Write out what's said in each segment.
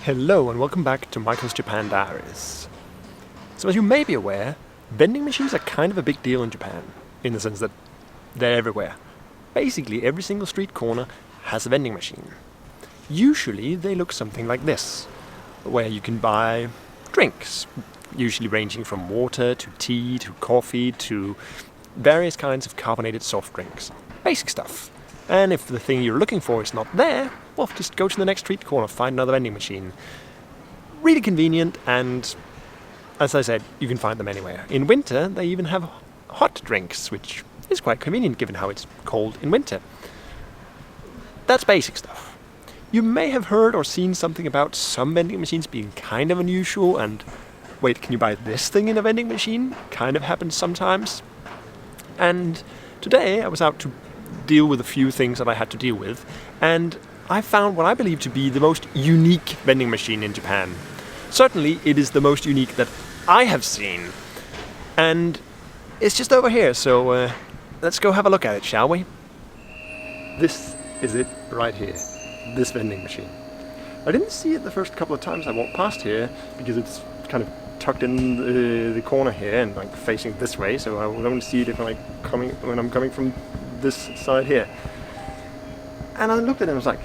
Hello and welcome back to Michael's Japan Diaries. So as you may be aware, vending machines are kind of a big deal in Japan, in the sense that they're everywhere. Basically every single street corner has a vending machine. Usually they look something like this, where you can buy drinks, usually ranging from water to tea to coffee to various kinds of carbonated soft drinks. Basic stuff. And if the thing you're looking for is not there, well, just go to the next street corner, find another vending machine. Really convenient, and as I said, you can find them anywhere. In winter, they even have hot drinks, which is quite convenient given how it's cold in winter. That's basic stuff. You may have heard or seen something about some vending machines being kind of unusual, and wait, can you buy this thing in a vending machine? Kind of happens sometimes. And today I was out to deal with a few things that I had to deal with, and I found what I believe to be the most unique vending machine in Japan. Certainly it is the most unique that I have seen, and it's just over here, so let's go have a look at it, shall we? This is it right here, this vending machine. I didn't see it the first couple of times I walked past here because it's kind of tucked in the corner here and like facing this way, so I would only see it if when I'm coming from this side here. And I looked at it and I was like,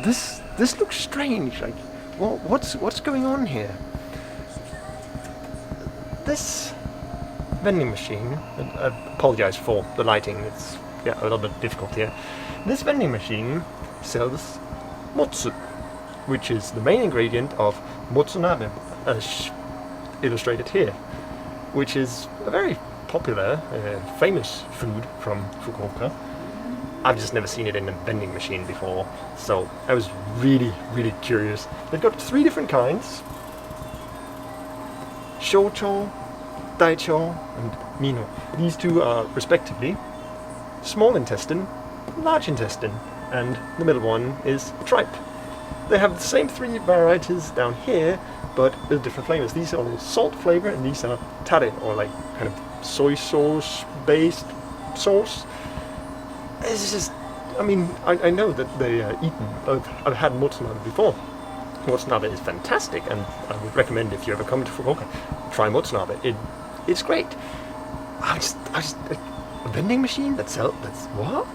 this looks strange. Like, what's going on here? This vending machine, I apologize for the lighting, it's a little bit difficult here. This vending machine sells motsu, which is the main ingredient of motsunabe, as illustrated here, which is a very popular, famous food from Fukuoka. I've just never seen it in a vending machine before, so I was really, really curious. They've got 3 different kinds: Shoucho, Daicho, and Mino. These 2 are respectively small intestine, large intestine, and the middle one is tripe. They have the same 3 varieties down here, but with different flavors. These are all salt flavor, and these are tare, or like kind of soy sauce based sauce. It's just, I mean, I know that they are eaten. I've had motsunabe before. Motsunabe is fantastic, and I would recommend if you ever come to Fukuoka, try motsunabe. It's great. A vending machine that's what?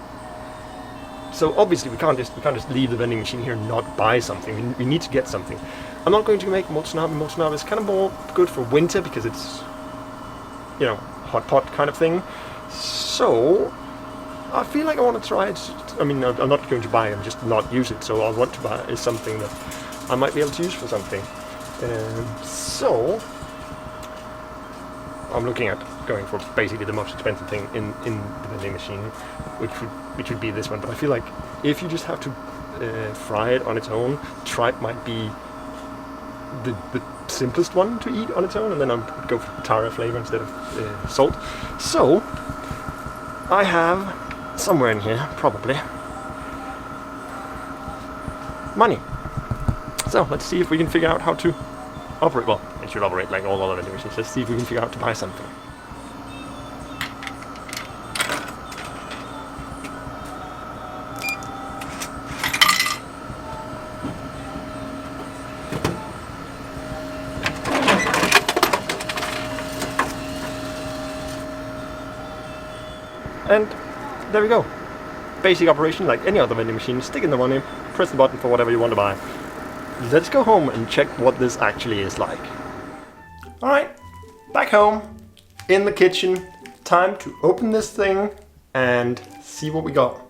So obviously we can't just leave the vending machine here and not buy something. We need to get something. I'm not going to make motsunabe. Motsunabe is kind of more good for winter because it's, you know, hot pot kind of thing. So I feel like I want to try it. I mean, I'm not going to buy it, just not use it. So I want to buy is something that I might be able to use for something. So I'm looking at going for basically the most expensive thing in the vending machine, which would be this one. But I feel like if you just have to fry it on its own, tripe might be the simplest one to eat on its own, and then I'll go for tare flavor instead of salt. So I have somewhere in here probably money. So let's see if we can figure out how to operate. Well, it should operate like all other vending machines. Let's see if we can figure out how to buy something. And there we go. Basic operation like any other vending machine. Stick in the money, press the button for whatever you want to buy. Let's go home and check what this actually is like. Alright, back home, in the kitchen. Time to open this thing and see what we got.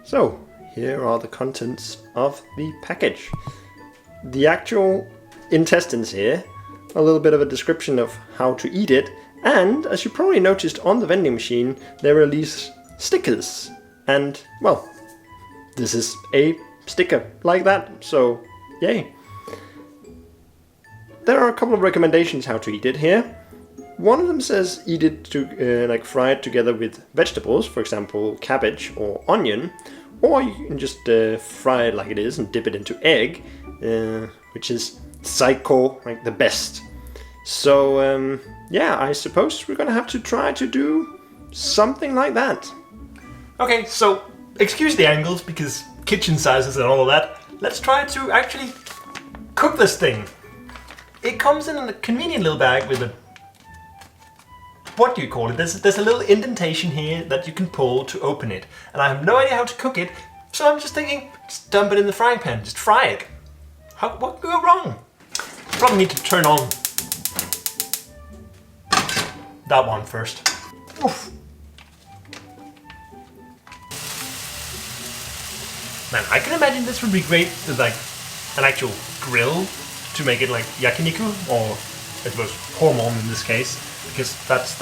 So, here are the contents of the package. The actual intestines here, a little bit of a description of how to eat it, and as you probably noticed on the vending machine, there are these stickers. And, well, this is a sticker like that, so yay. There are a couple of recommendations how to eat it here. One of them says eat it to like fry it together with vegetables, for example cabbage or onion, or you can just fry it like it is and dip it into egg. which is psycho, like the best. So yeah, I suppose we're gonna have to try to do something like that. Okay, so excuse the angles because kitchen sizes and all of that. Let's try to actually cook this thing. It comes in a convenient little bag with a, what do you call it? There's a little indentation here that you can pull to open it. And I have no idea how to cook it, so I'm just thinking, just dump it in the frying pan, just fry it. What could go wrong? Probably need to turn on that one first. Oof. Man, I can imagine this would be great with like an actual grill to make it like yakiniku, or I suppose hormone in this case, because that's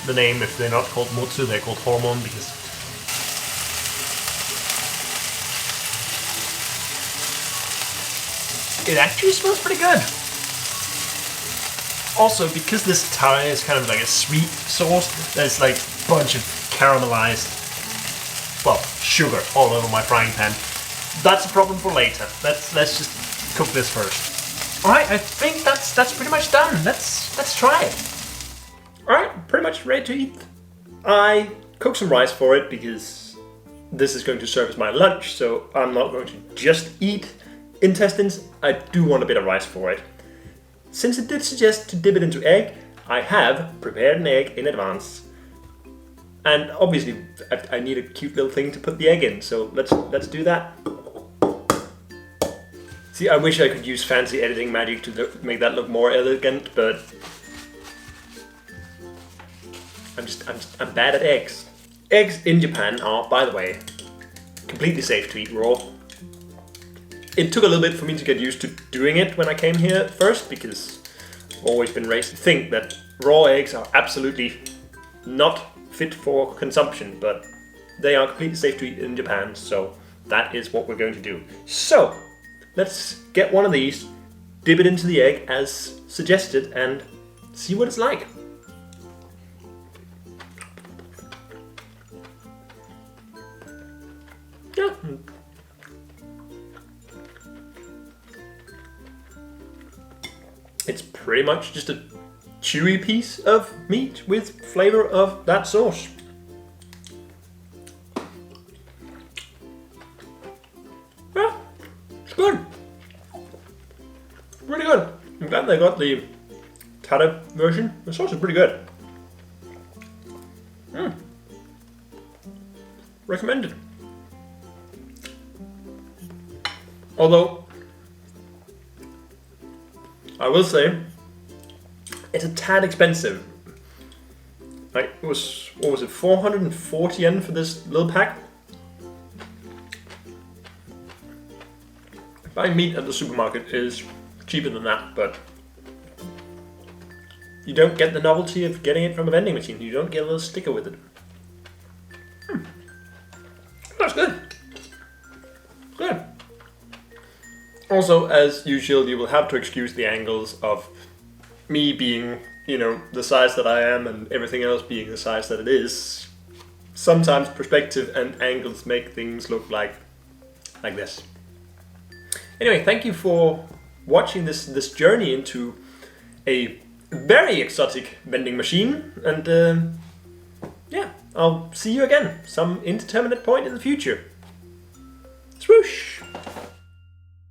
the name. If they're not called motsu, they're called hormone, because it actually smells pretty good. Also, because this Thai is kind of like a sweet sauce, there's like a bunch of caramelized, well, sugar all over my frying pan. That's a problem for later. Let's just cook this first. Alright, I think that's pretty much done. Let's try it. Alright, pretty much ready to eat. I cooked some rice for it because this is going to serve as my lunch, so I'm not going to just eat intestines. I do want a bit of rice for it. Since it did suggest to dip it into egg, I have prepared an egg in advance. And obviously I need a cute little thing to put the egg in, so let's do that. See, I wish I could use fancy editing magic to make that look more elegant, but I'm bad at eggs. Eggs in Japan are, by the way, completely safe to eat raw. It took a little bit for me to get used to doing it when I came here first, because I've always been raised to think that raw eggs are absolutely not fit for consumption, but they are completely safe to eat in Japan, so that is what we're going to do. So, let's get one of these, dip it into the egg as suggested, and see what it's like. Yeah. It's pretty much just a chewy piece of meat with flavor of that sauce. Yeah, it's good. Really good. I'm glad they got the Tada version. The sauce is pretty good. Recommended. Although, I will say, it's a tad expensive. Like, it was, what was it, 440 yen for this little pack? Buying meat at the supermarket is cheaper than that, but you don't get the novelty of getting it from a vending machine. You don't get a little sticker with it. That's good. Good. Also, as usual, you will have to excuse the angles of me being, you know, the size that I am and everything else being the size that it is. Sometimes perspective and angles make things look like this. Anyway, thank you for watching this journey into a very exotic vending machine, and yeah, I'll see you again some indeterminate point in the future.